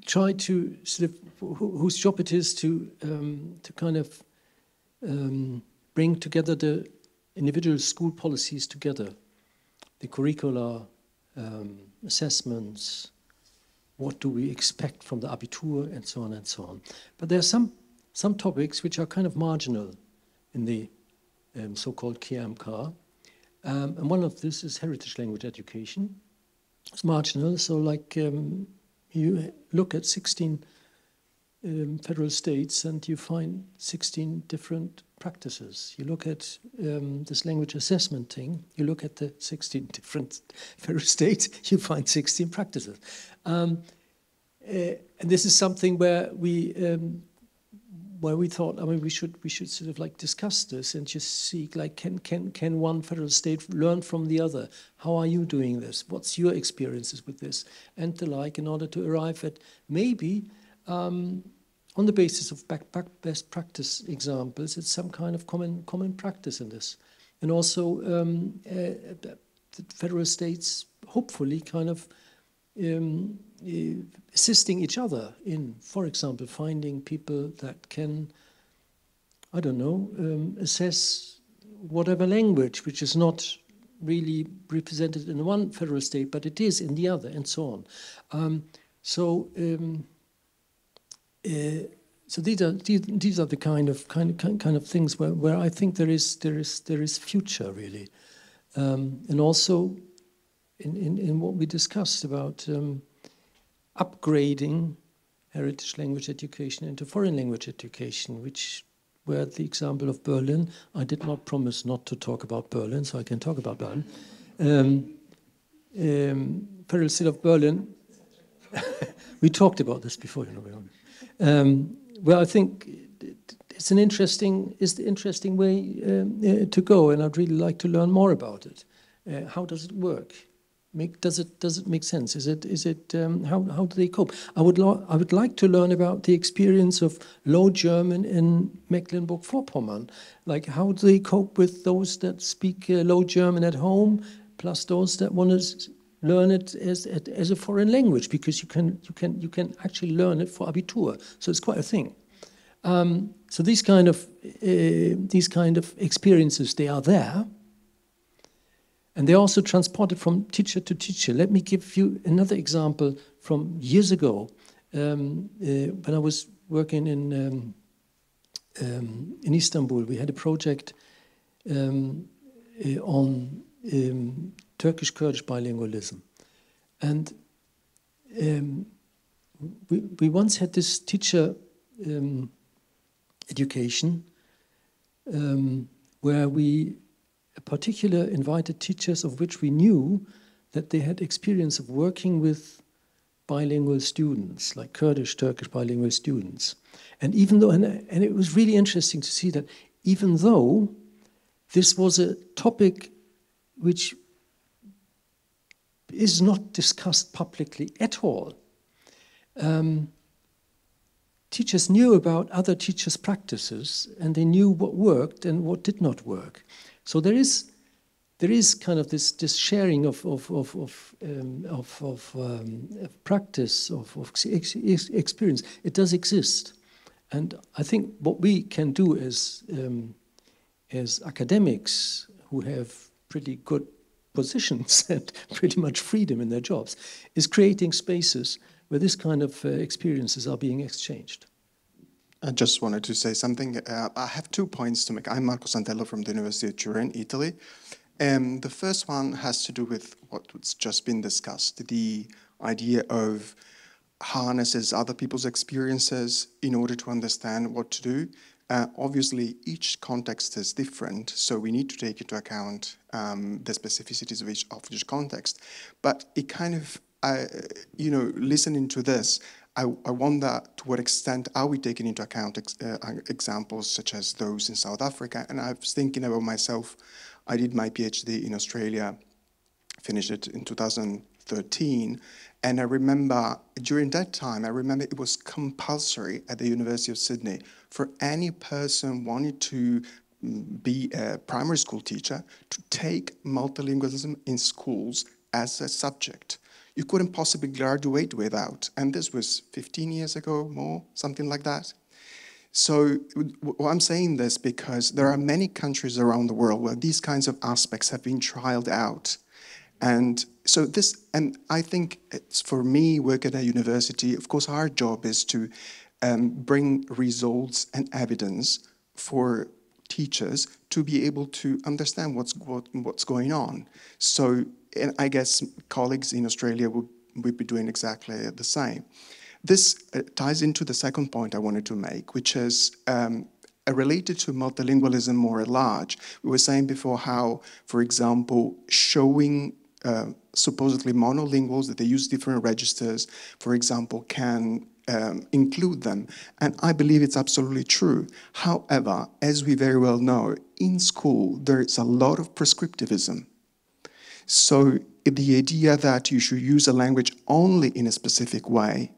try to sort of, whose job it is to kind of bring together the individual school policies together, the curricula, assessments, what do we expect from the Abitur, and so on and so on. But there are some topics which are kind of marginal in the so-called KMK. And one of this is heritage language education. It's marginal, so like you look at 16 federal states and you find 16 different practices. You look at this language assessment thing, you look at the 16 different federal states, you find 16 practices. And this is something where we thought, I mean, we should sort of like discuss this and just see, like, can one federal state learn from the other? How are you doing this? What's your experiences with this? And the like, in order to arrive at maybe on the basis of best practice examples, it's some kind of common practice in this. And also the federal states hopefully kind of assisting each other in, for example, finding people that can, I don't know, assess whatever language, which is not really represented in one federal state, but it is in the other, and so on. So these are the kind of things where I think there is future really, and also in what we discussed about upgrading heritage language education into foreign language education, which were the example of Berlin. I did not promise not to talk about Berlin, so I can talk about Berlin. Federal State of Berlin. We talked about this before, you know. Well, I think it's an interesting way to go, and I'd really like to learn more about it. How does it work? Does it make sense? How do they cope? I would like to learn about the experience of Low German in Mecklenburg-Vorpommern. Like, how do they cope with those that speak Low German at home, plus those that want to learn it as a foreign language, because you can actually learn it for Abitur. So it's quite a thing. So these kind of experiences, they are there. And they're also transported from teacher to teacher. Let me give you another example from years ago, when I was working in Istanbul. We had a project on Turkish-Kurdish bilingualism. And we once had this teacher education where we particular invited teachers of which we knew that they had experience of working with bilingual students, like Kurdish, Turkish bilingual students. And even though, and it was really interesting to see that even though this was a topic which is not discussed publicly at all, teachers knew about other teachers' practices, and they knew what worked and what did not work. So there is kind of this sharing of practice, of experience. It does exist, and I think what we can do as academics who have pretty good positions and pretty much freedom in their jobs is creating spaces where this kind of experiences are being exchanged. I just wanted to say something. I have 2 points to make. I'm Marco Santello from the University of Turin, Italy. The first one has to do with what's just been discussed, the idea of harnesses other people's experiences in order to understand what to do. Obviously, each context is different, so we need to take into account the specificities of each context. But it kind of, listening to this, I wonder to what extent are we taking into account examples such as those in South Africa. And I was thinking about myself. I did my PhD in Australia, finished it in 2013. And I remember during that time, it was compulsory at the University of Sydney for any person wanting to be a primary school teacher to take multilingualism in schools as a subject. You couldn't possibly graduate without. And this was 15 years ago, more, something like that. So I'm saying this because there are many countries around the world where these kinds of aspects have been trialed out. And so and I think it's, for me, working at a university, of course, our job is to bring results and evidence for teachers to be able to understand what's going on. So, and I guess colleagues in Australia would be doing exactly the same. This ties into the second point I wanted to make, which is related to multilingualism more at large. We were saying before how, for example, showing supposedly monolinguals that they use different registers, for example, can include them. And I believe it's absolutely true. However, as we very well know, in school, there's a lot of prescriptivism. So the idea that you should use a language only in a specific way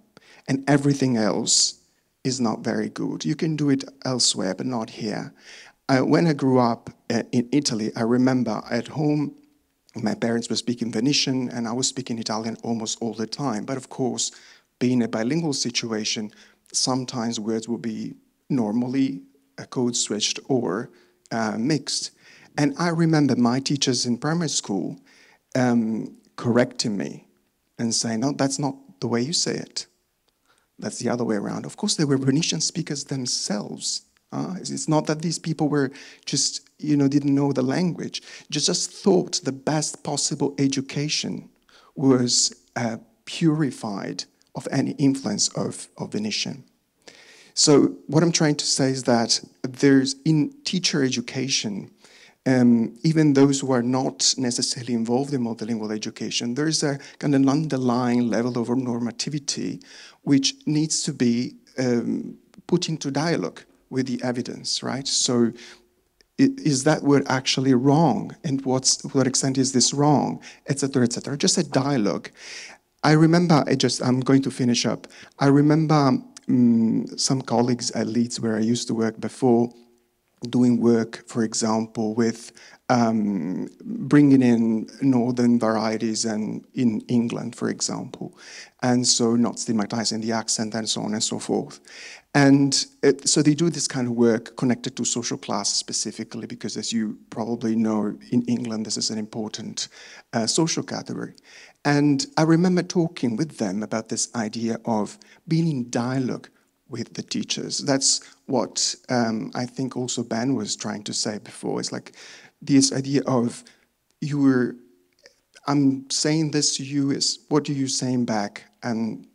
and everything else is not very good. You can do it elsewhere, but not here. When I grew up in Italy, I remember at home, my parents were speaking Venetian and I was speaking Italian almost all the time. But of course, being a bilingual situation, sometimes words will be normally code switched or mixed. And I remember my teachers in primary school correcting me and saying, no, that's not the way you say it. That's the other way around. Of course, they were Venetian speakers themselves. It's not that these people were just, didn't know the language. Just thought the best possible education was purified of any influence of Venetian. So what I'm trying to say is that there's, in teacher education, even those who are not necessarily involved in multilingual education, there's a kind of an underlying level of normativity which needs to be put into dialogue with the evidence, right? So is that word actually wrong? And to what extent is this wrong? Et cetera, et cetera. Just a dialogue. I remember, I'm going to finish up. I remember some colleagues at Leeds where I used to work before doing work, for example, with bringing in northern varieties and in England, for example, and so not stigmatizing the accent and so on and so forth. And so they do this kind of work connected to social class specifically, because as you probably know, in England, this is an important social category. And I remember talking with them about this idea of being in dialogue with the teachers. That's what I think also Ben was trying to say before. It's like this idea of I'm saying this to you, is what are you saying back? And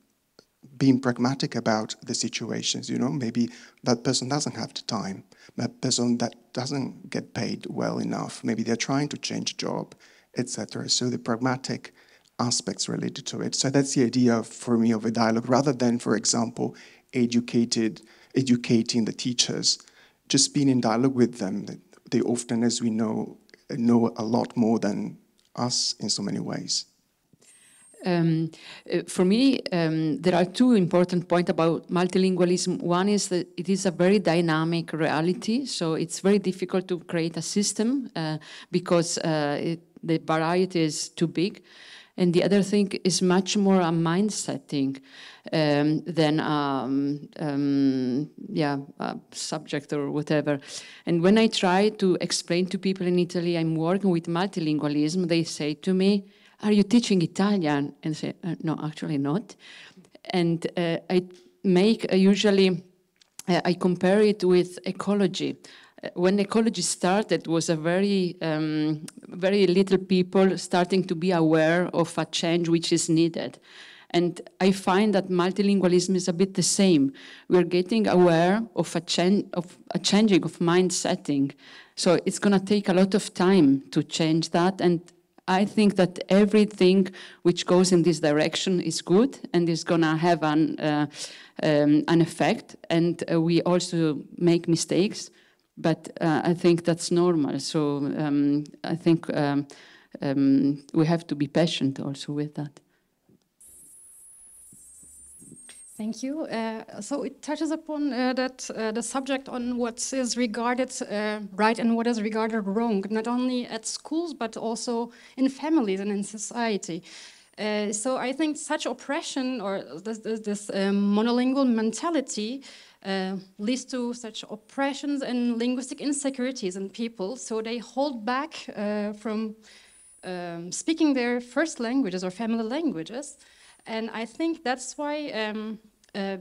being pragmatic about the situations, maybe that person doesn't have the time, that person that doesn't get paid well enough, maybe they're trying to change job, etc. So the pragmatic aspects related to it. So that's the idea for me of a dialogue, rather than, for example, educating the teachers, just being in dialogue with them. They often, as we know a lot more than us in so many ways. For me, there are two important points about multilingualism. One is that it is a very dynamic reality, so it's very difficult to create a system because the variety is too big. And the other thing is much more a mindsetting than a subject or whatever. And when I try to explain to people in Italy I'm working with multilingualism, they say to me, "Are you teaching Italian?" And I say, "No, actually not." And I compare it with ecology. When ecology started, it was a very little people starting to be aware of a change which is needed. And I find that multilingualism is a bit the same. We're getting aware of a changing of mind setting. So it's going to take a lot of time to change that. And I think that everything which goes in this direction is good and is going to have an effect. And we also make mistakes. But I think that's normal. So I think we have to be patient also with that. Thank you. So it touches upon the subject on what is regarded right and what is regarded wrong, not only at schools, but also in families and in society. So I think such oppression or this monolingual mentality leads to such oppressions and linguistic insecurities in people. So they hold back from speaking their first languages or family languages. And I think that's why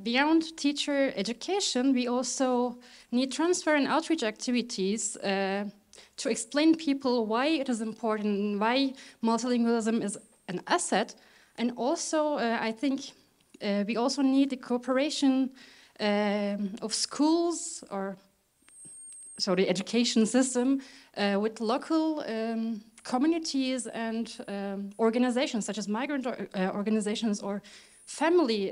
beyond teacher education, we also need transfer and outreach activities to explain people why it is important, why multilingualism is an asset. And also, I think we also need the cooperation of schools, or so the education system, with local communities and organizations such as migrant organizations or family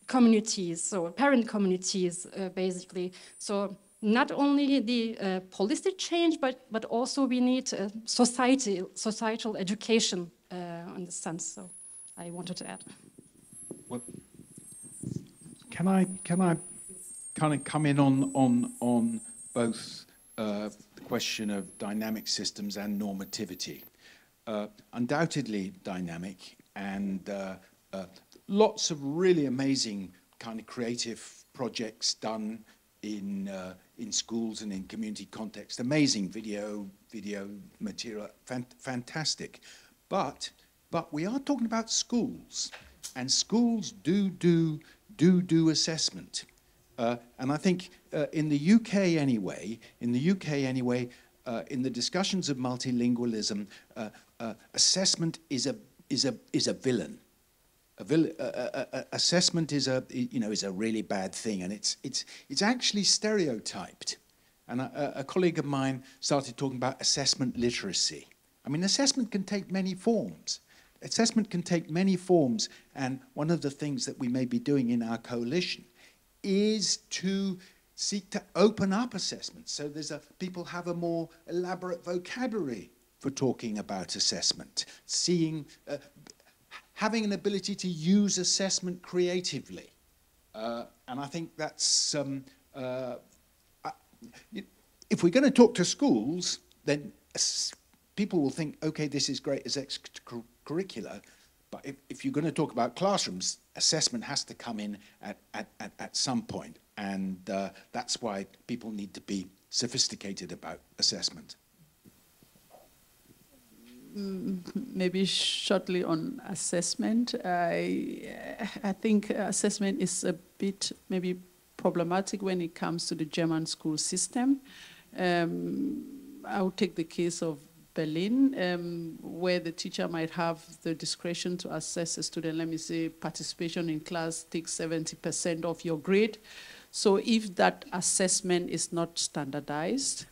communities, so parent communities, basically. So not only the policy change, but also we need societal education in this sense. So I wanted to add. Well, can I kind of come in on both the question of dynamic systems and normativity? Undoubtedly dynamic, and lots of really amazing kind of creative projects done in schools and in community context. Amazing video material, fantastic. But we are talking about schools, and schools do assessment. And I think in the UK anyway, in the discussions of multilingualism, assessment is a villain. Assessment is a really bad thing, and it's actually stereotyped. And a colleague of mine started talking about assessment literacy. I mean, assessment can take many forms. Assessment can take many forms, and one of the things that we may be doing in our coalition is to seek to open up assessment, so people have a more elaborate vocabulary for talking about assessment, having an ability to use assessment creatively. And I think that's, if we're going to talk to schools, then people will think, okay, this is great as extracurricular, but if you're going to talk about classrooms, assessment has to come in at some point, and that's why people need to be sophisticated about assessment. Maybe shortly on assessment. I think assessment is a bit maybe problematic when it comes to the German school system. I would take the case of Berlin, where the teacher might have the discretion to assess a student. Let me say participation in class takes 70% of your grade. So if that assessment is not standardized,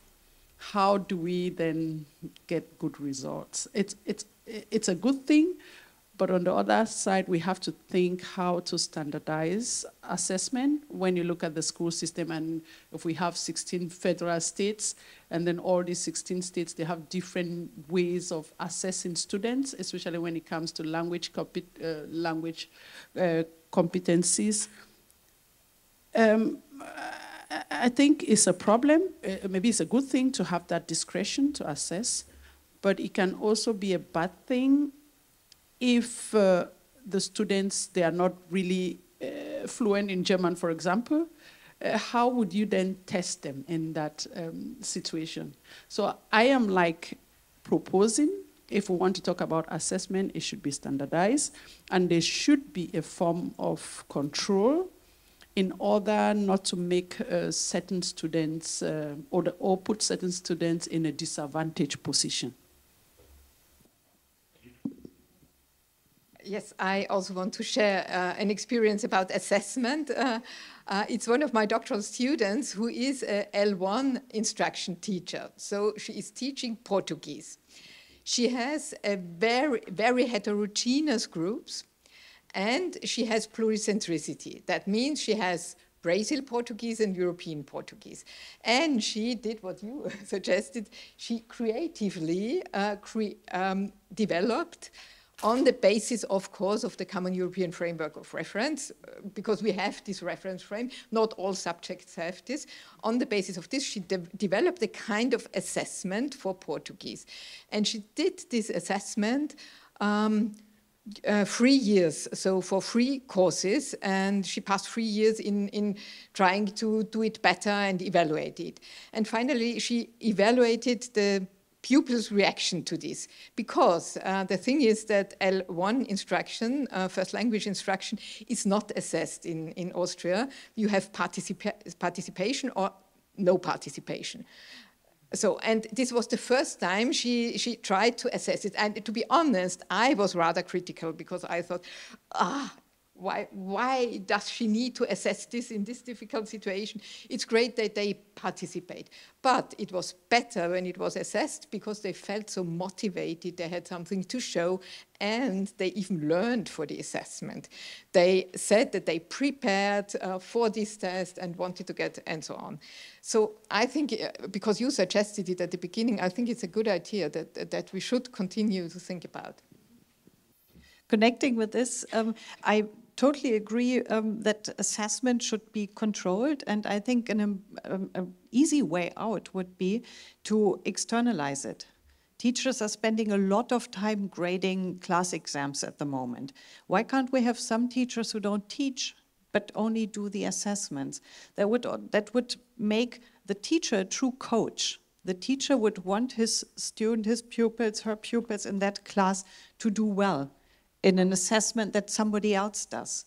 how do we then get good results? It's a good thing, but on the other side, we have to think how to standardize assessment. When you look at the school system, and if we have 16 federal states, and then all these 16 states, they have different ways of assessing students, especially when it comes to language competencies. I think it's a problem. Maybe it's a good thing to have that discretion to assess, but it can also be a bad thing if the students, they are not really fluent in German, for example. How would you then test them in that situation? So I am like proposing, if we want to talk about assessment, it should be standardized, and there should be a form of control in order not to make certain students or put certain students in a disadvantaged position. Yes, I also want to share an experience about assessment. It's one of my doctoral students who is a L1 instruction teacher. So she is teaching Portuguese. She has a very heterogeneous groups, and she has pluricentricity. That means she has Brazil Portuguese and European Portuguese. And she did what you suggested. She creatively developed, on the basis, of course, of the Common European Framework of Reference, because we have this reference frame, not all subjects have this. On the basis of this, she developed a kind of assessment for Portuguese. And she did this assessment 3 years, so for 3 courses, and she passed 3 years in trying to do it better and evaluate it. And finally, she evaluated the pupils' reaction to this. Because the thing is that L1 instruction, first language instruction, is not assessed in Austria. You have participation or no participation. So, and this was the first time she tried to assess it. And to be honest, I was rather critical because I thought, why does she need to assess this in this difficult situation? It's great that they participate. But it was better when it was assessed because they felt so motivated, they had something to show, and they even learned for the assessment. They said that they prepared for this test and wanted to get, and so on. So I think, because you suggested it at the beginning, I think it's a good idea that we should continue to think about. Connecting with this, I totally agree that assessment should be controlled, and I think an easy way out would be to externalize it. Teachers are spending a lot of time grading class exams at the moment. Why can't we have some teachers who don't teach but only do the assessments? That would make the teacher a true coach. The teacher would want his student, his pupils, her pupils in that class to do well in an assessment that somebody else does.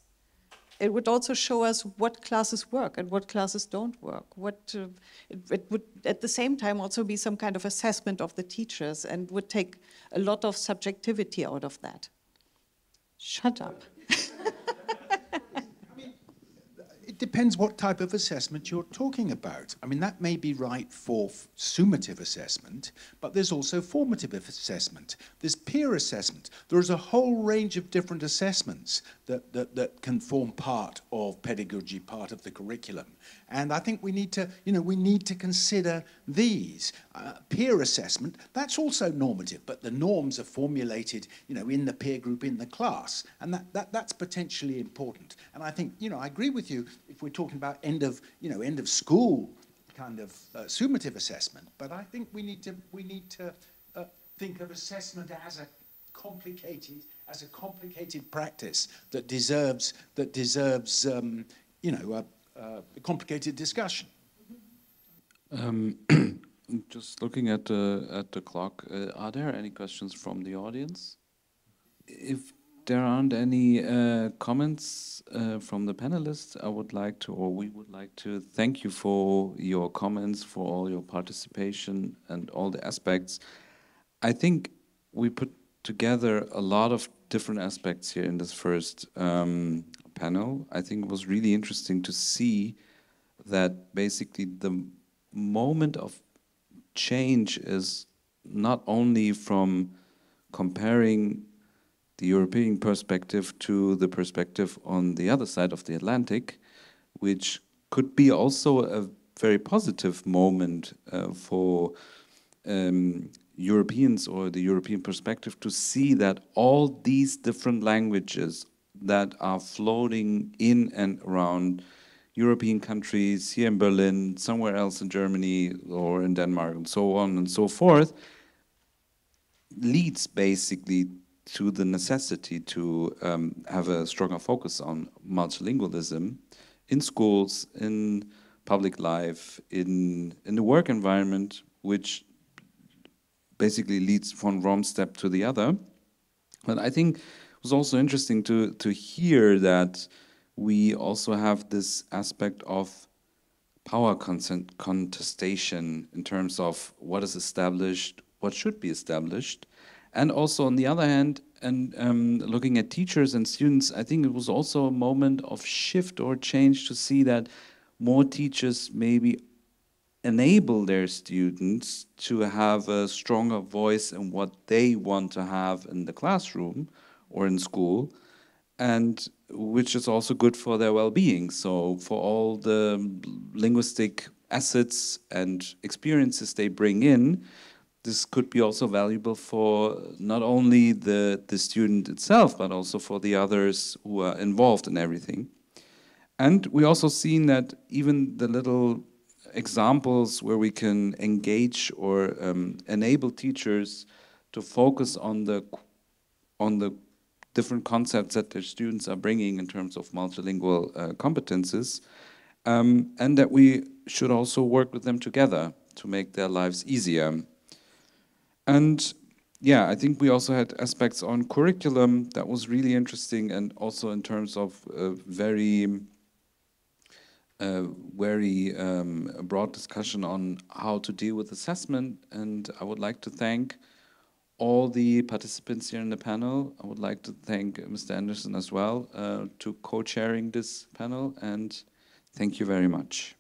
It would also show us what classes work and what classes don't work. It would at the same time also be some kind of assessment of the teachers and would take a lot of subjectivity out of that. Shut up. It depends what type of assessment you're talking about. I mean, that may be right for summative assessment, but there's also formative assessment. There's peer assessment. There's a whole range of different assessments that can form part of pedagogy, part of the curriculum. And I think we need to consider these. Peer assessment, that's also normative, but the norms are formulated, in the peer group, in the class, and that's potentially important. And I think, I agree with you if we're talking about end of school kind of summative assessment, but I think we need to think of assessment as a complicated practice that deserves a complicated discussion. Just looking at the clock, are there any questions from the audience? If there aren't any comments from the panelists, we would like to thank you for your comments, for all your participation and all the aspects. I think we put together a lot of different aspects here in this first panel. I think it was really interesting to see that basically the moment of change is not only from comparing the European perspective to the perspective on the other side of the Atlantic, which could be also a very positive moment for Europeans or the European perspective to see that all these different languages that are floating in and around European countries, here in Berlin, somewhere else in Germany or in Denmark, and so on and so forth, leads basically to the necessity to have a stronger focus on multilingualism in schools, in public life, in the work environment, which basically leads from one step to the other. But I think it was also interesting to hear that we also have this aspect of power contestation in terms of what is established, what should be established. And also on the other hand, and looking at teachers and students, I think it was also a moment of shift or change to see that more teachers maybe enable their students to have a stronger voice in what they want to have in the classroom or in school, and which is also good for their well-being. So for all the linguistic assets and experiences they bring in, this could be also valuable for not only the student itself, but also for the others who are involved in everything. And we also seen that even the little examples where we can engage or enable teachers to focus on the different concepts that their students are bringing in terms of multilingual competences, and that we should also work with them together to make their lives easier. And yeah, I think we also had aspects on curriculum that was really interesting, and also in terms of very broad discussion on how to deal with assessment. And I would like to thank all the participants here in the panel. I would like to thank Mr. Andersen as well to co-chairing this panel, and thank you very much.